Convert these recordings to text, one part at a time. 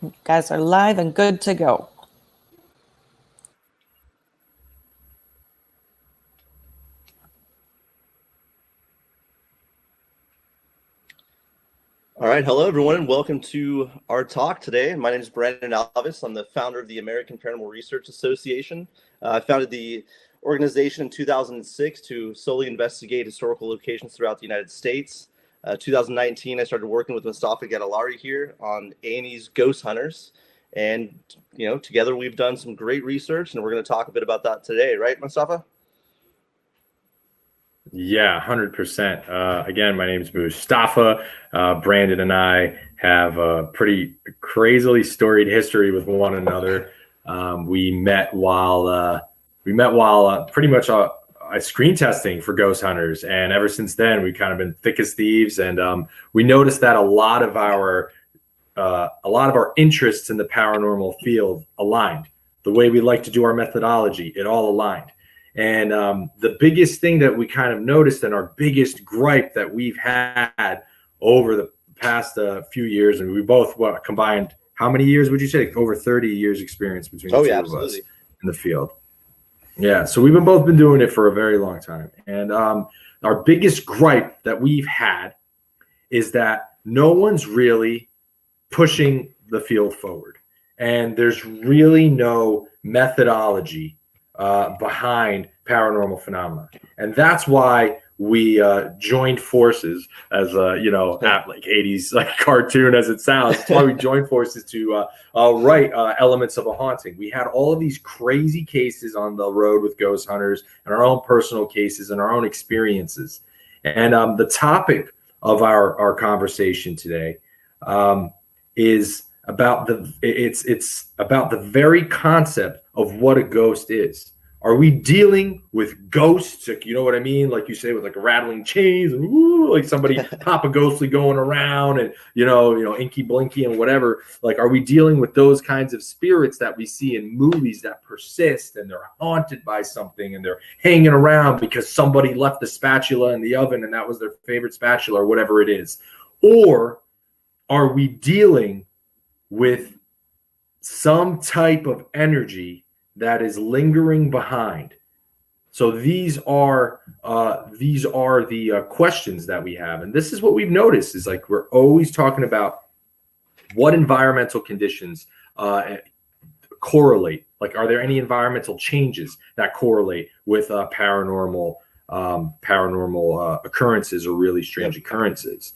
You guys are live and good to go. All right. Hello, everyone, and welcome to our talk today. My name is Brandon Alvis. I'm the founder of the American Paranormal Research Association. I founded the organization in 2006 to solely investigate historical locations throughout the United States. 2019, I started working with Mustafa Gatollari here on A&E's Ghost Hunters. And, together we've done some great research, and we're going to talk a bit about that today. Right, Mustafa? Yeah, 100%. Again, my name is Mustafa. Brandon and I have a pretty crazily storied history with one another. We met while pretty much screen testing for ghost hunters, and ever since then we've kind of been thick as thieves. And we noticed that a lot of our interests in the paranormal field aligned. The way we like to do our methodology, it all aligned. And the biggest thing that we kind of noticed, and our biggest gripe that we've had over the past few years, and we both combined, how many years would you say? Over 30 years experience between the two of us in the field. Yeah, so we've both been doing it for a very long time. And our biggest gripe that we've had is that no one's really pushing the field forward. And there's really no methodology behind paranormal phenomena. And that's why we joined forces as like 80s like cartoon as it sounds. That's why we joined forces to write Elements of a Haunting. We had all of these crazy cases on the road with ghost hunters and our own personal cases and our own experiences. And the topic of our conversation today is about it's about the very concept of what a ghost is. Are we dealing with ghosts? Like, you know what I mean? Like you say, with like rattling chains and like somebody Papa Ghostly going around and, Inky Blinky and whatever. Like, are we dealing with those kinds of spirits that we see in movies that persist and they're haunted by something and they're hanging around because somebody left the spatula in the oven and that was their favorite spatula or whatever it is? Or are we dealing with some type of energy that is lingering behind? So these are the questions that we have, and this is what we've noticed is like we're always talking about what environmental conditions correlate. Like, are there any environmental changes that correlate with paranormal occurrences or really strange occurrences?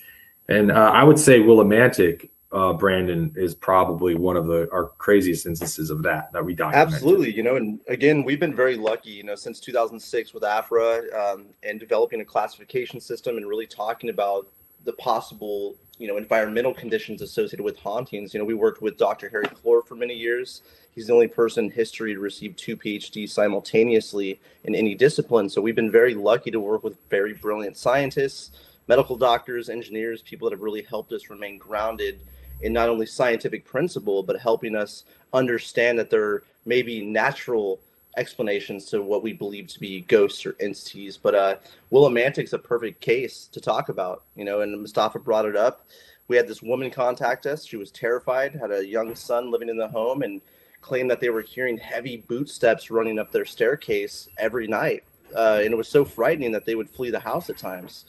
And I would say Willimantic, Brandon, is probably one of our craziest instances of that we documented. Absolutely. And again, we've been very lucky, since 2006 with AFRA and developing a classification system and really talking about the possible, environmental conditions associated with hauntings. We worked with Dr. Harry Clore for many years. He's the only person in history to receive 2 PhDs simultaneously in any discipline. So we've been very lucky to work with very brilliant scientists, medical doctors, engineers, people that have really helped us remain grounded in not only scientific principle, but helping us understand that there may be natural explanations to what we believe to be ghosts or entities. But Willimantic's a perfect case to talk about, and Mustafa brought it up. We had this woman contact us. She was terrified, had a young son living in the home, and claimed that they were hearing heavy boot steps running up their staircase every night. And it was so frightening that they would flee the house at times.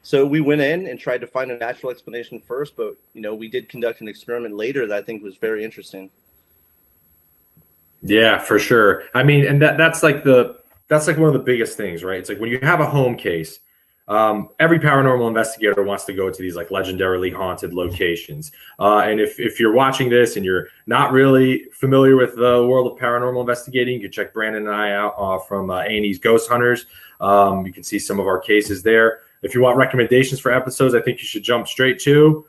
So we went in and tried to find a natural explanation first, but, we did conduct an experiment later that I think was very interesting. Yeah, for sure. I mean, and that's like one of the biggest things, right? It's like when you have a home case, every paranormal investigator wants to go to these like legendarily haunted locations. And if you're watching this and you're not really familiar with the world of paranormal investigating, you can check Brandon and I out from A&E's Ghost Hunters. You can see some of our cases there. If you want recommendations for episodes, I think you should jump straight to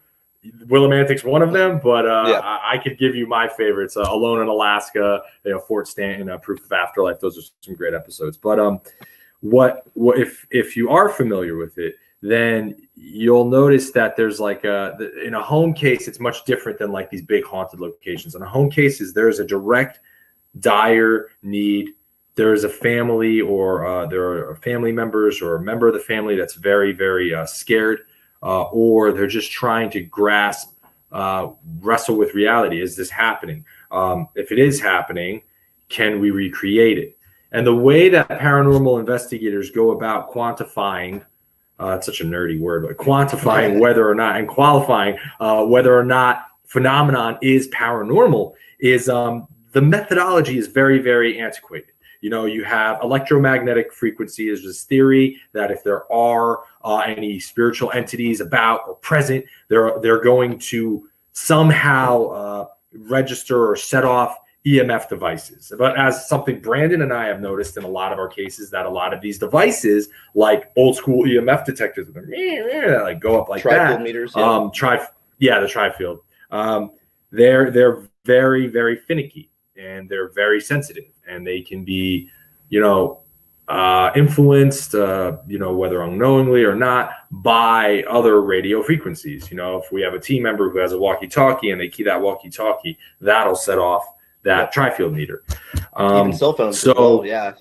Willimantic's one of them, but I could give you my favorites. Alone in Alaska, Fort Stanton, Proof of Afterlife. Those are some great episodes. But what if you are familiar with it, then you'll notice that there's like in a home case, it's much different than like these big haunted locations. In a home cases, there's a direct, dire need. There is a family or there are family members or a member of the family that's very, very scared, or they're just trying to grasp wrestle with reality. Is this happening? If it is happening, can we recreate it? And the way that paranormal investigators go about quantifying, it's such a nerdy word, but quantifying whether or not and qualifying whether or not phenomenon is paranormal is the methodology is very, very antiquated. You know, you have electromagnetic frequency. There's this theory that if there are any spiritual entities about or present, they're going to somehow register or set off EMF devices. But as something Brandon and I have noticed in a lot of our cases, that a lot of these devices, like old school EMF detectors, like go up like tri-field that. Meters, yeah. The tri-field. They're very, very finicky, and they're very sensitive, and they can be, you know, influenced, you know, whether unknowingly or not, by other radio frequencies. You know, if we have a team member who has a walkie-talkie and they key that walkie-talkie, that'll set off that tri-field meter. Even cell phones. So, as well, yeah.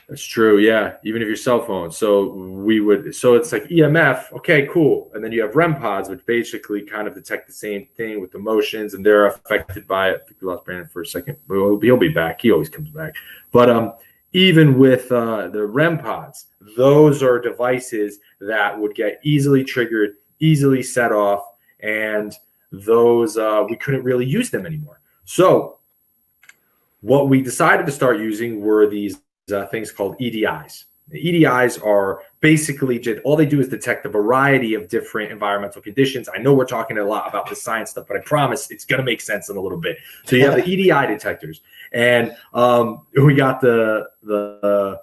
That's true. Yeah. Even if your cell phone. So it's like EMF. Okay, cool. And then you have REM pods, which basically kind of detect the same thing with emotions, and they're affected by it. I think we lost Brandon for a second, but he'll be back. He always comes back. But even with the REM pods, those are devices that would get easily triggered, easily set off, and those we couldn't really use them anymore. So what we decided to start using were these things called EDIs. The EDIs are basically just, all they do is detect a variety of different environmental conditions. I know we're talking a lot about the science stuff, but I promise it's going to make sense in a little bit. So you have the EDI detectors, and we got the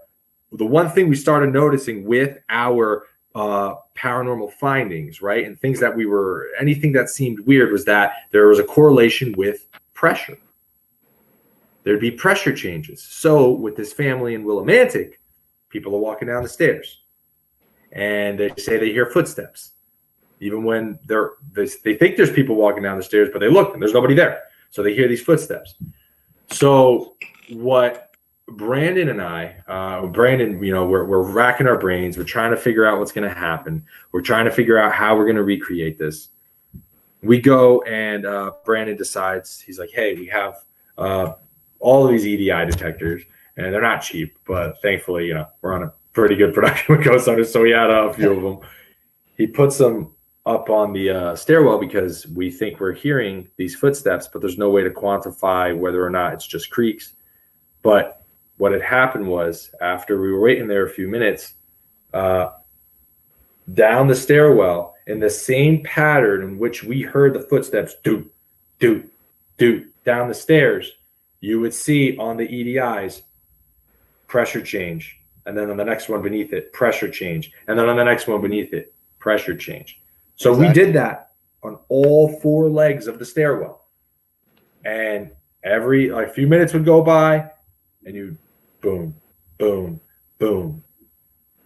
one thing we started noticing with our paranormal findings, right, and things that anything that seemed weird, was that there was a correlation with pressure. There'd be pressure changes. So with this family in Willimantic, people are walking down the stairs, and they say they hear footsteps, even when they think there's people walking down the stairs, but they look and there's nobody there. So they hear these footsteps. So what Brandon and I, you know, we're racking our brains. We're trying to figure out what's going to happen. We're trying to figure out how we're going to recreate this. We go, and Brandon decides, he's like, hey, we have all of these EDI detectors, and they're not cheap, but thankfully, you know, we're on a pretty good production with Ghost Hunters, so we had a few of them. He puts them up on the stairwell because we think we're hearing these footsteps, but there's no way to quantify whether or not it's just creaks. But what had happened was, after we were waiting there a few minutes, down the stairwell, in the same pattern in which we heard the footsteps, do, do, do, down the stairs, you would see on the EDIs pressure change. And then on the next one beneath it, pressure change. And then on the next one beneath it, pressure change. So we did that on all 4 legs of the stairwell. And every few minutes would go by, and you boom, boom, boom.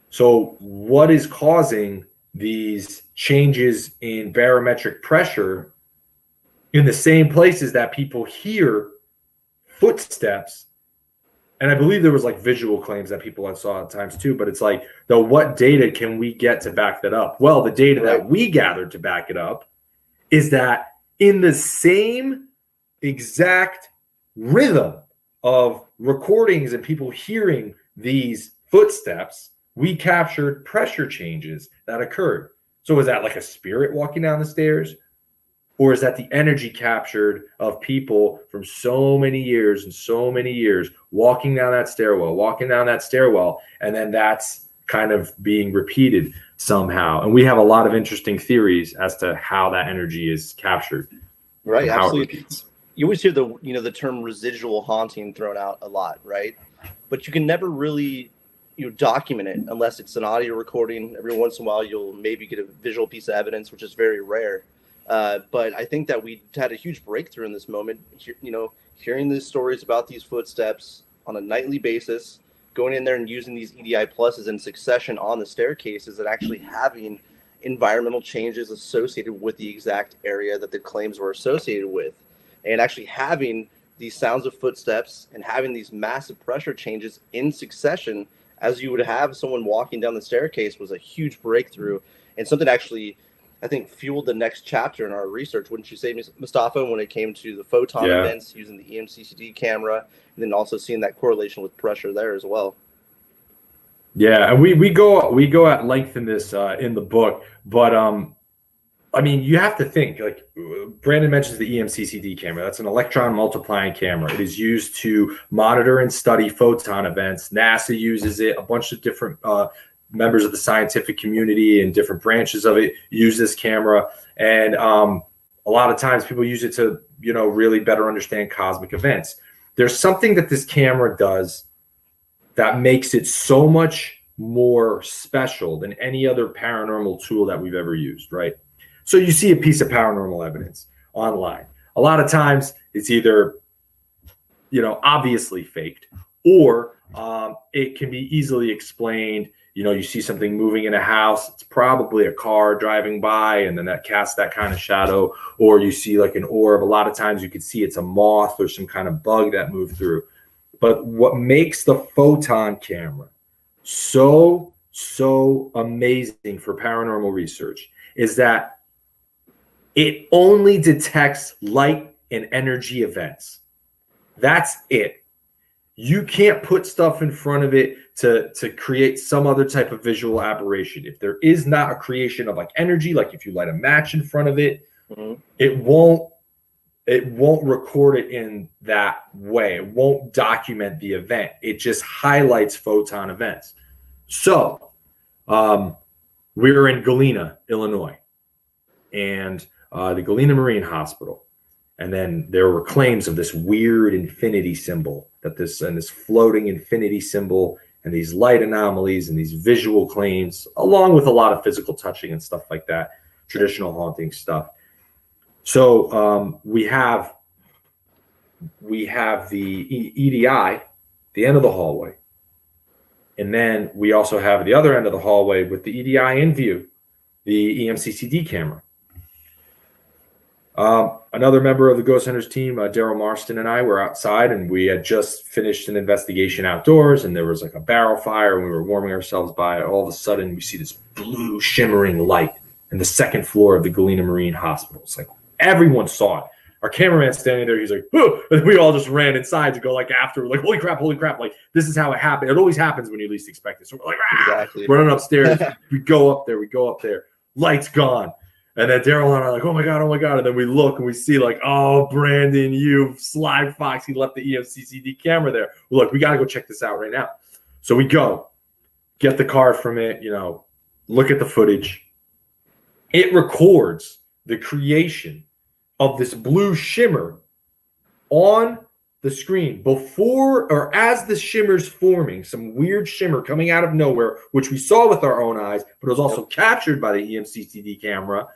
So what is causing these changes in barometric pressure in the same places that people hear footsteps? And I believe there was like visual claims that people had saw at times too, but it's like, though, what data can we get to back that up? Well, the data that we gathered to back it up is that in the same exact rhythm of recordings and people hearing these footsteps, we captured pressure changes that occurred. So is that like a spirit walking down the stairs? Or is that the energy captured of people from so many years and so many years walking down that stairwell, and then that's kind of being repeated somehow? And we have a lot of interesting theories as to how that energy is captured. Right, absolutely. You always hear the term residual haunting thrown out a lot, right? But you can never really document it unless it's an audio recording. Every once in a while, you'll maybe get a visual piece of evidence, which is very rare. But I think that we had a huge breakthrough in this moment, hearing these stories about these footsteps on a nightly basis, going in there and using these EDI pluses in succession on the staircases, and actually having environmental changes associated with the exact area that the claims were associated with, and actually having these sounds of footsteps and having these massive pressure changes in succession as you would have someone walking down the staircase was a huge breakthrough, and something actually, I think, fueled the next chapter in our research. Wouldn't you say, Mustafa, when it came to the photon events using the ECCD camera, and then also seeing that correlation with pressure there as well? Yeah, and we go at length in this in the book, but I mean, you have to think, like Brandon mentions the ECCD camera. That's an electron multiplying camera. It is used to monitor and study photon events. NASA uses it. A bunch of different members of the scientific community and different branches of it use this camera. And a lot of times people use it to, you know, really better understand cosmic events. There's something that this camera does that makes it so much more special than any other paranormal tool that we've ever used, right? So you see a piece of paranormal evidence online. A lot of times it's either, you know, obviously faked, or it can be easily explained. You know, you see something moving in a house, it's probably a car driving by, and then that casts that kind of shadow. Or you see like an orb. A lot of times you can see it's a moth or some kind of bug that moved through. But what makes the photon camera so amazing for paranormal research is that it only detects light and energy events. That's it. You can't put stuff in front of it to create some other type of visual aberration. If there is not a creation of like energy, like if you light a match in front of it, it won't record it in that way. It won't document the event. It just highlights photon events. So we were in Galena, Illinois, and the Galena Marine Hospital. And then there were claims of this weird infinity symbol, that this floating infinity symbol, and these light anomalies and these visual claims, along with a lot of physical touching and stuff like that, traditional haunting stuff. So we have the EDI, the end of the hallway, and then we also have the other end of the hallway with the EDI in view, the ECCD camera. Another member of the Ghost Hunters team, Daryl Marston, and I were outside, and we had just finished an investigation outdoors, and there was like a barrel fire, and we were warming ourselves by it. All of a sudden, we see this blue shimmering light in the second floor of the Galena Marine Hospital. It's like everyone saw it. Our cameraman's standing there. He's like, "Oh!" And we all just ran inside to go like after. We're like, holy crap! Like, this is how it happened. It always happens when you least expect it. So we're like, exactly. Running upstairs. We go up there. Light's gone. And then Daryl and I are like, oh my God. And then we look and we see like, oh, Brandon, you sly fox. He left the ECCD camera there. We're like, we got to go check this out right now. So we go, get the card from it, you know, look at the footage. It records the creation of this blue shimmer on the screen before or as the shimmer's forming, some weird shimmer coming out of nowhere, which we saw with our own eyes, but it was also captured by the ECCD camera.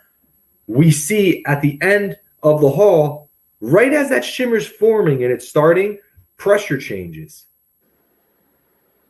We see at the end of the hall, right as that shimmer's forming and it's starting, pressure changes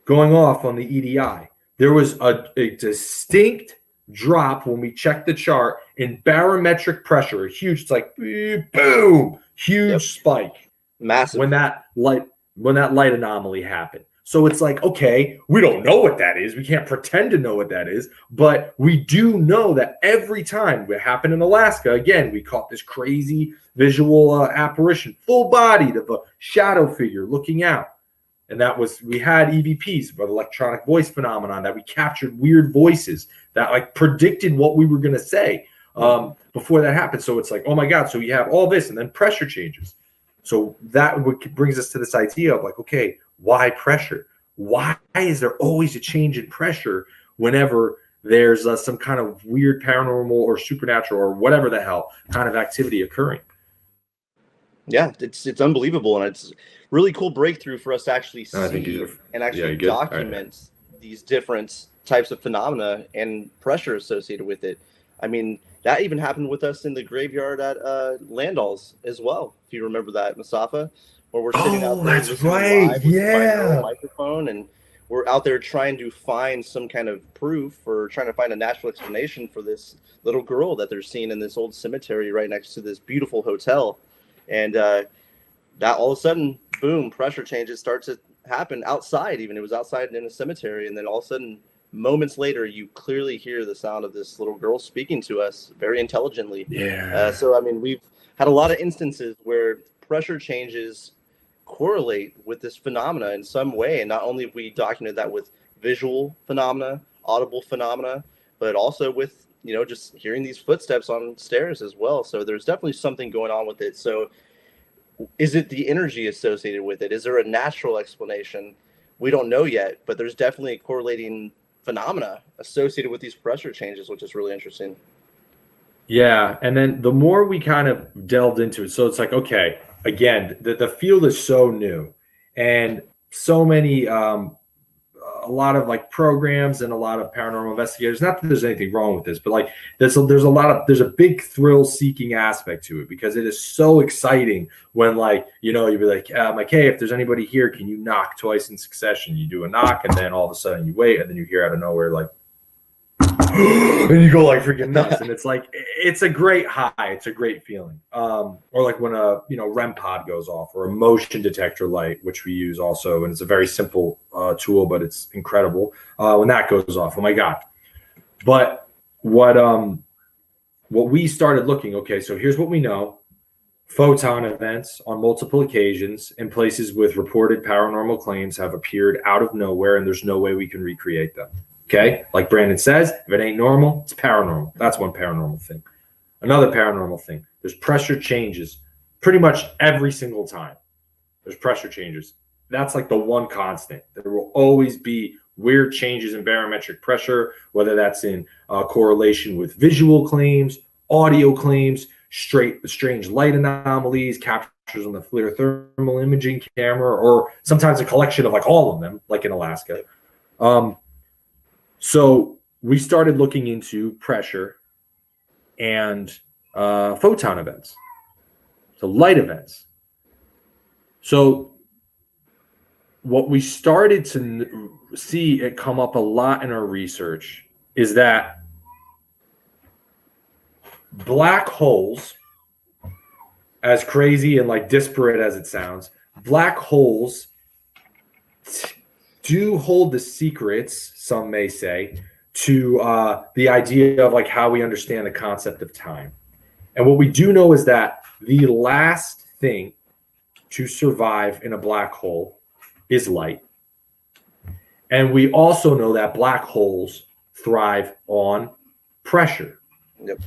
going off on the EDI. There was a distinct drop when we checked the chart in barometric pressure, a huge, it's like boom, huge spike. Massive. When that light anomaly happened. So it's like, okay, we don't know what that is. We can't pretend to know what that is, but we do know that every time it happened in Alaska, again, we caught this crazy visual apparition, full-bodied of a shadow figure looking out. And that was, we had EVPs, but electronic voice phenomenon, that we captured weird voices that like predicted what we were going to say before that happened. So it's like, oh my God. So you have all this and then pressure changes. So that brings us to this idea of like, okay, why pressure? Why is there always a change in pressure whenever there's some kind of weird paranormal or supernatural or whatever the hell kind of activity occurring? Yeah, it's unbelievable, and it's really cool breakthrough for us to actually see and actually document these different types of phenomena and pressure associated with it. I mean, that even happened with us in the graveyard at Landal's as well, if you remember that, Mustafa. Where we're sitting out there, that's right, yeah, microphone, and we're out there trying to find some kind of proof or trying to find a natural explanation for this little girl that they're seeing in this old cemetery right next to this beautiful hotel. And that all of a sudden, boom, pressure changes start to happen outside. Even it was outside in a cemetery, and then all of a sudden, moments later, you clearly hear the sound of this little girl speaking to us very intelligently. Yeah. So, I mean, we've had a lot of instances where pressure changes correlate with this phenomena in some way. And not only have we documented that with visual phenomena, audible phenomena, but also with, you know, just hearing these footsteps on stairs as well. So there's definitely something going on with it. So is it the energy associated with it? Is there a natural explanation? We don't know yet, but there's definitely a correlating phenomena associated with these pressure changes, which is really interesting. Yeah. And then the more we kind of delved into it, so it's like, okay, again, the field is so new, and so many, a lot of like programs and a lot of paranormal investigators, not that there's anything wrong with this, but like there's a big thrill seeking aspect to it, because it is so exciting when, like, you know, you'd be like, hey, if there's anybody here, can you knock twice in succession? You do a knock, and then all of a sudden you wait, and then you hear out of nowhere, like, and you go like freaking nuts. And it's like, it's a great high. It's a great feeling. Or like when a, you know, REM pod goes off, or a motion detector light, which we use also. And it's a very simple tool, but it's incredible. When that goes off, oh my God. But what we started looking, okay, so here's what we know. Photon events on multiple occasions in places with reported paranormal claims have appeared out of nowhere, and there's no way we can recreate them. Okay, like Brandon says, if it ain't normal, it's paranormal. That's one paranormal thing. Another paranormal thing, there's pressure changes pretty much every single time. There's pressure changes. That's like the one constant. There will always be weird changes in barometric pressure, whether that's in correlation with visual claims, audio claims, strange light anomalies, captures on the FLIR thermal imaging camera, or sometimes a collection of like all of them, like in Alaska. So we started looking into pressure and photon events, so light events. So what we started to see it come up a lot in our research is that black holes, as crazy and like disparate as it sounds, black holes do hold the secrets, some may say, to the idea of like how we understand the concept of time. And what we do know is that the last thing to survive in a black hole is light. And we also know that black holes thrive on pressure. Yep.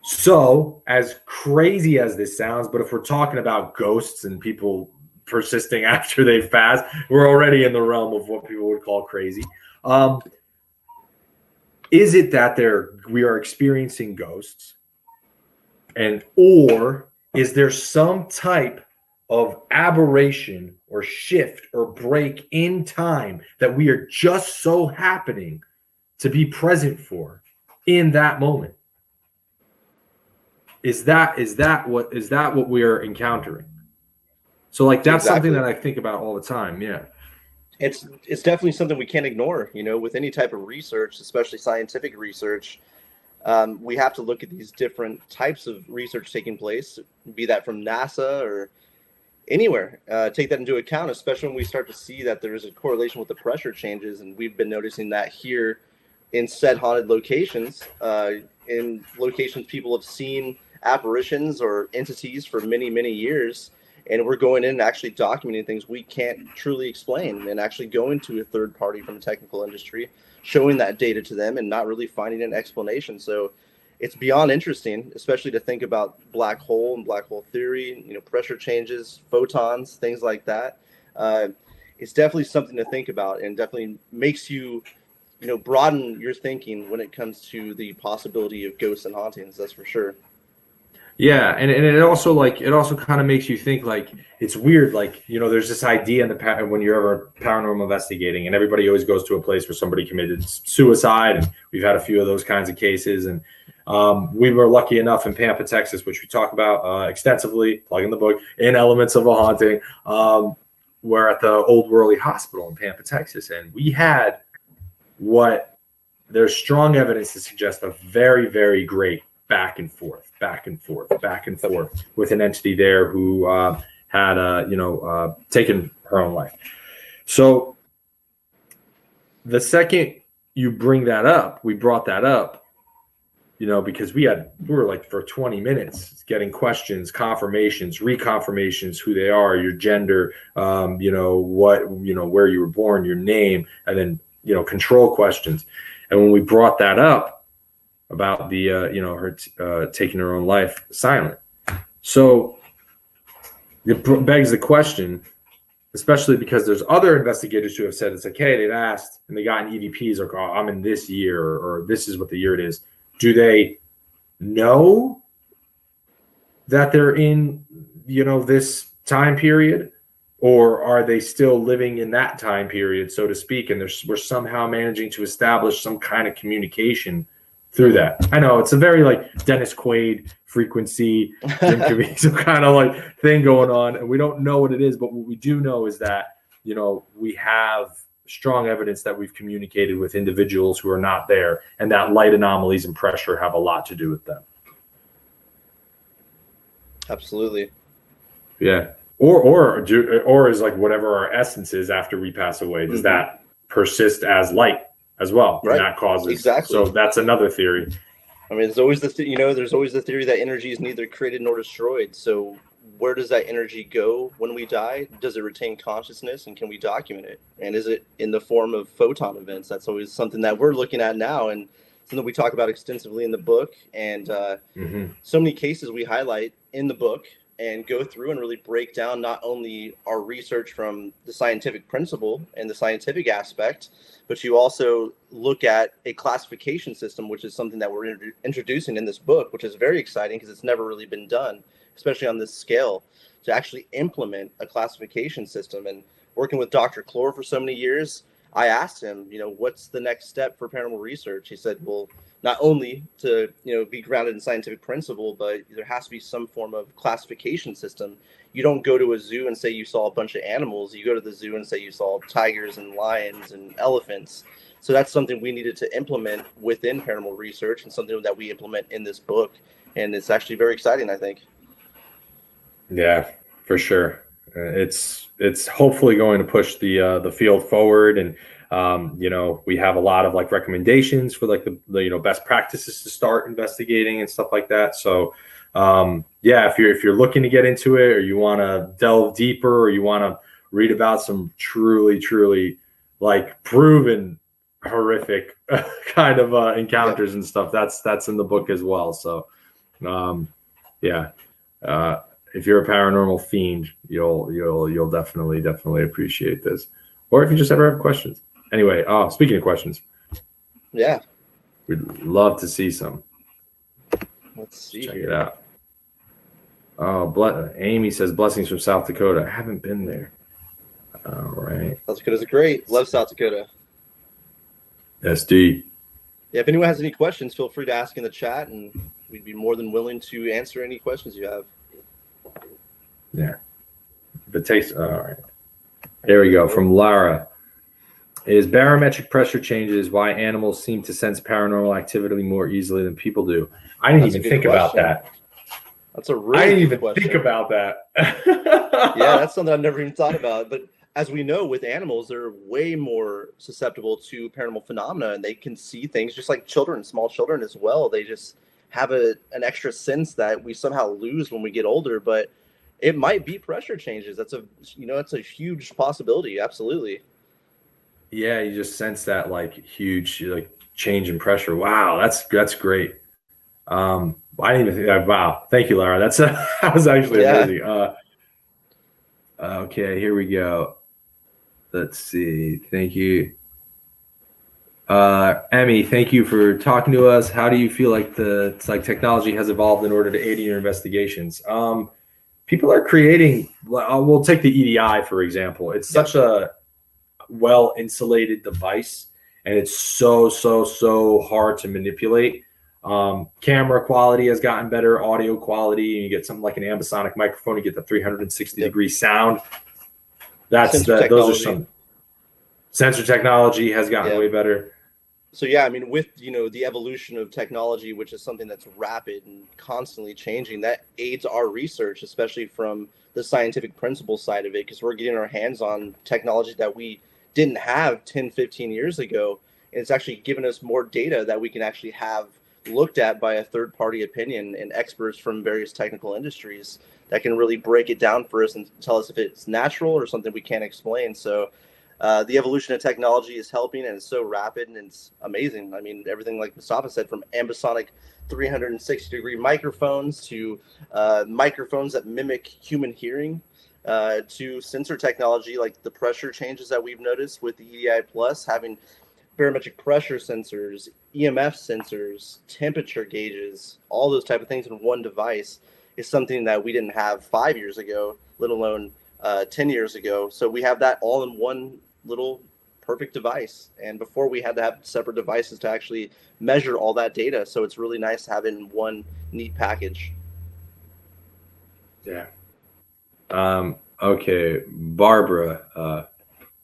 So, as crazy as this sounds, but if we're talking about ghosts and people persisting after they've passed, we're already in the realm of what people would call crazy. Is it that we are experiencing ghosts, or is there some type of aberration or shift or break in time that we are just so happening to be present for in that moment? Is that what we are encountering? So like that's exactly. Something that I think about all the time. Yeah. It's definitely something we can't ignore, you know, with any type of research, especially scientific research. We have to look at these different types of research taking place, be that from NASA or anywhere. Take that into account, especially when we start to see that there is a correlation with the pressure changes. And we've been noticing that here in said haunted locations, in locations people have seen apparitions or entities for many, many years. And we're going in and actually documenting things we can't truly explain, and actually going to a third party from the technical industry, showing that data to them and not really finding an explanation. So it's beyond interesting, especially to think about black hole and black hole theory, you know, pressure changes, photons, things like that. It's definitely something to think about, and definitely makes you, you know, broaden your thinking when it comes to the possibility of ghosts and hauntings. That's for sure. Yeah, and it also kind of makes you think, like, it's weird, like, you know, there's this idea when you're ever paranormal investigating, and everybody always goes to a place where somebody committed suicide, and we've had a few of those kinds of cases. And we were lucky enough in Pampa, Texas, which we talk about extensively, plug in the book, in Elements of a Haunting. We're at the Old Worley Hospital in Pampa, Texas, and we had there's strong evidence to suggest a very, very great back and forth with an entity there who had taken her own life. So the second you bring that up, we brought that up, you know, because we were like for 20 minutes getting questions, confirmations, reconfirmations, who they are, your gender, you know, where you were born, your name, and then, you know, control questions. And when we brought that up about the, you know, her taking her own life, silent. So it begs the question, especially because there's other investigators who have said it's okay. They've asked and they got an EVPs like, oh, I'm in this year, or this is what the year it is. Do they know that they're in, you know, this time period, or are they still living in that time period, so to speak? And we're somehow managing to establish some kind of communication through that. I know it's a very like Dennis Quaid frequency, some kind of like thing going on, and we don't know what it is, but what we do know is that, you know, we have strong evidence that we've communicated with individuals who are not there, and that light anomalies and pressure have a lot to do with them. Absolutely. Yeah. Or is like whatever our essence is after we pass away, does that persist as light as well? Right. And that causes, exactly. So that's another theory. I mean, there's always there's always the theory that energy is neither created nor destroyed. So where does that energy go when we die? Does it retain consciousness, and can we document it? And is it in the form of photon events? That's always something that we're looking at now, and something we talk about extensively in the book. And so many cases we highlight in the book and go through and really break down not only our research from the scientific principle and the scientific aspect, but you also look at a classification system, which is something that we're introducing in this book, which is very exciting because it's never really been done, especially on this scale, to actually implement a classification system. And working with Dr. Clore for so many years, I asked him, you know, what's the next step for paranormal research? He said, well, not only to, you know, be grounded in scientific principle, but there has to be some form of classification system. You don't go to a zoo and say you saw a bunch of animals. You go to the zoo and say you saw tigers and lions and elephants. So that's something we needed to implement within paranormal research, and something that we implement in this book. And it's actually very exciting, I think. Yeah, for sure. It's hopefully going to push the field forward, and you know, we have a lot of like recommendations for like the you know, best practices to start investigating and stuff like that. So yeah, if you're looking to get into it, or you want to delve deeper, or you want to read about some truly like proven horrific kind of encounters and stuff, that's in the book as well. So yeah. If you're a paranormal fiend, you'll definitely appreciate this. Or if you just ever have questions. Anyway, speaking of questions, yeah, we'd love to see some. Let's see. Check it out. Oh, Amy says blessings from South Dakota. I haven't been there. All right. South Dakota's great. Love South Dakota. SD. Yeah, if anyone has any questions, feel free to ask in the chat, and we'd be more than willing to answer any questions you have. Yeah. If it takes, all right. There we go. From Lara. Is barometric pressure changes why animals seem to sense paranormal activity more easily than people do? I didn't even think about that. That's a really I didn't even question. think about that. Yeah, that's something I've never even thought about. But as we know, with animals, they're way more susceptible to paranormal phenomena, and they can see things just like children, small children as well. They just have an extra sense that we somehow lose when we get older. But it might be pressure changes. That's it's a huge possibility. Absolutely. Yeah, you just sense that like huge like change in pressure. Wow, that's great. I didn't even think that. Wow, thank you, Lara. That was actually amazing. Okay, here we go. Let's see. Thank you, Emmy. Thank you for talking to us. How do you feel like technology has evolved in order to aid in your investigations? People are creating. We'll take the EDI for example. It's such a well insulated device, and it's so hard to manipulate. Camera quality has gotten better, audio quality. You get something like an ambisonic microphone, you get the 360 degree sound. Those are some sensor technology has gotten way better. So yeah, I mean, with the evolution of technology, which is something that's rapid and constantly changing, that aids our research, especially from the scientific principle side of it, because we're getting our hands on technology that we didn't have 10, 15 years ago. And it's actually given us more data that we can actually have looked at by a third-party opinion and experts from various technical industries that can really break it down for us and tell us if it's natural or something we can't explain. So the evolution of technology is helping, and it's so rapid and it's amazing. I mean, everything like Mustafa said, from ambisonic 360-degree microphones to microphones that mimic human hearing, to sensor technology like the pressure changes that we've noticed with the EDI Plus, having barometric pressure sensors, EMF sensors, temperature gauges, all those type of things in one device is something that we didn't have 5 years ago, let alone 10 years ago. So we have that all in one little perfect device. And before, we had to have separate devices to actually measure all that data. So it's really nice having one neat package. Yeah. Okay. Barbara,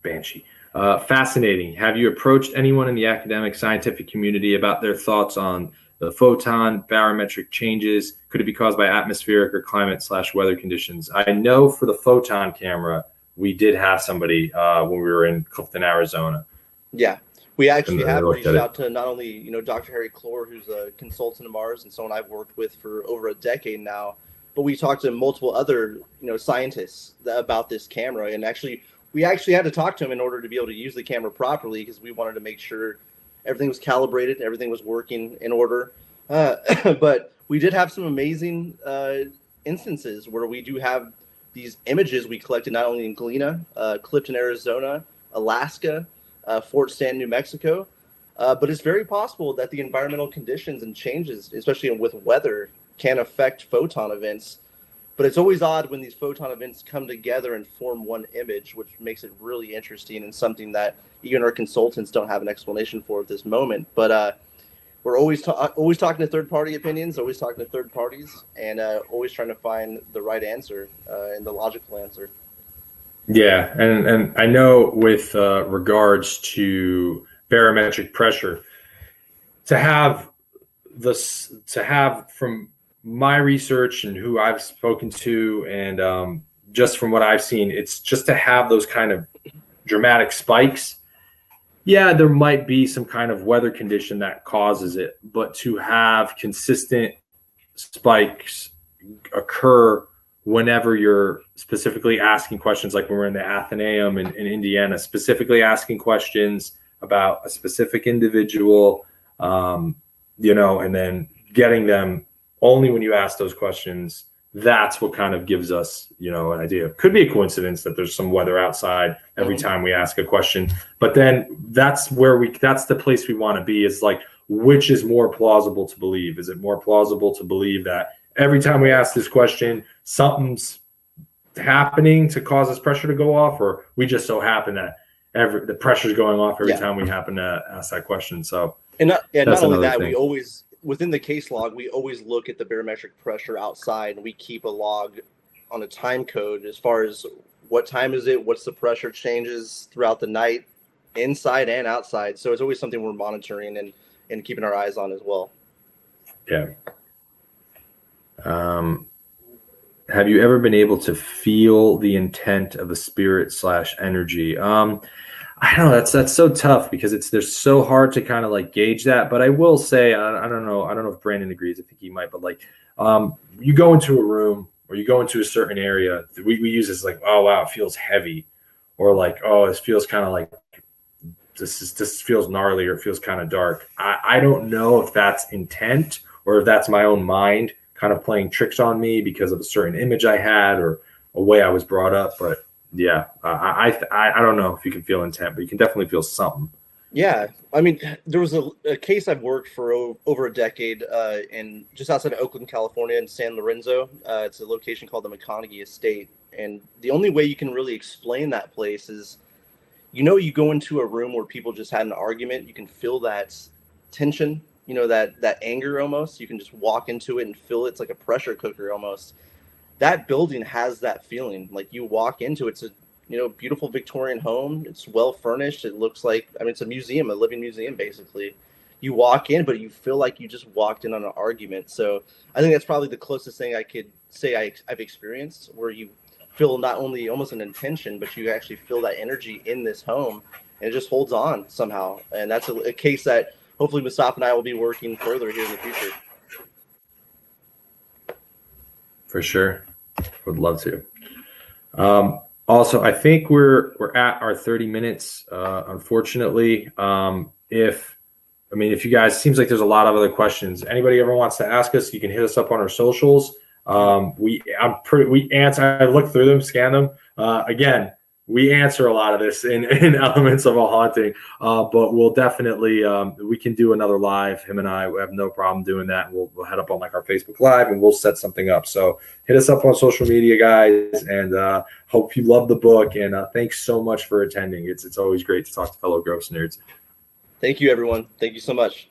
Banshee. Fascinating. Have you approached anyone in the academic scientific community about their thoughts on the photon barometric changes? Could it be caused by atmospheric or climate/weather conditions? I know for the photon camera, we did have somebody when we were in Clifton, Arizona. Yeah, we actually have reached out to not only, Dr. Harry Clore, who's a consultant of ours and someone I've worked with for over a decade now, but we talked to multiple other, scientists about this camera. And we actually had to talk to him in order to be able to use the camera properly, because we wanted to make sure everything was calibrated, everything was working in order. But we did have some amazing instances where we do have these images we collected not only in Galena, Clifton, Arizona, Alaska, Fort Stanton, New Mexico, but it's very possible that the environmental conditions and changes, especially with weather, can affect photon events. But it's always odd when these photon events come together and form one image, which makes it really interesting and something that even our consultants don't have an explanation for at this moment. But we're always talking to third-party opinions, always talking to third parties, and always trying to find the right answer and the logical answer. Yeah, and I know with regards to barometric pressure, to have from my research and who I've spoken to, and just from what I've seen, it's just to have those kind of dramatic spikes. Yeah, there might be some kind of weather condition that causes it, but to have consistent spikes occur whenever you're specifically asking questions, like when we're in the Athenaeum in Indiana, specifically asking questions about a specific individual, and then getting them only when you ask those questions, that's what kind of gives us, an idea. It could be a coincidence that there's some weather outside every time we ask a question, but then that's the place we want to be, is like, which is more plausible to believe? Is it more plausible to believe that every time we ask this question, something's happening to cause this pressure to go off, or we just so happen that the pressure's going off every time we happen to ask that question? So, not only that, we always, within the case log, we always look at the barometric pressure outside, and we keep a log on a time code as far as what time is it, what's the pressure changes throughout the night, inside and outside. So it's always something we're monitoring and keeping our eyes on as well. Yeah. Have you ever been able to feel the intent of a spirit/energy? I don't know. That's so tough, because they're so hard to kind of like gauge that. But I will say, I don't know if Brandon agrees. I think he might. But like, you go into a room or you go into a certain area, we use this like, oh wow, it feels heavy, or like, oh, this feels kind of like this feels gnarly, or it feels kind of dark. I don't know if that's intent or if that's my own mind kind of playing tricks on me because of a certain image I had or a way I was brought up. But yeah, I don't know if you can feel intent, but you can definitely feel something. Yeah, I mean, there was a case I've worked for over a decade in just outside of Oakland, California, in San Lorenzo. It's a location called the McConaughey Estate, and the only way you can really explain that place is, you go into a room where people just had an argument. You can feel that tension, that anger almost. You can just walk into it and feel it's like a pressure cooker almost. That building has that feeling. Like, you walk into it, it's a beautiful Victorian home. It's well furnished. It looks like, it's a museum, a living museum basically. You walk in, but you feel like you just walked in on an argument. So I think that's probably the closest thing I could say I've experienced, where you feel not only almost an intention, but you actually feel that energy in this home. and it just holds on somehow. And that's a case that hopefully Mustafa and I will be working further here in the future. For sure. Would love to. Also, I think we're at our 30 minutes. Unfortunately, if you guys, seems like there's a lot of other questions. Anybody ever wants to ask us, you can hit us up on our socials. We answer. I look through them, scan them. Again, we answer a lot of this in elements of a haunting, but we'll definitely we can do another live. Him and I have no problem doing that. We'll head up on like our Facebook Live and we'll set something up. So hit us up on social media, guys, and hope you love the book. And thanks so much for attending. It's always great to talk to fellow ghost nerds. Thank you, everyone. Thank you so much.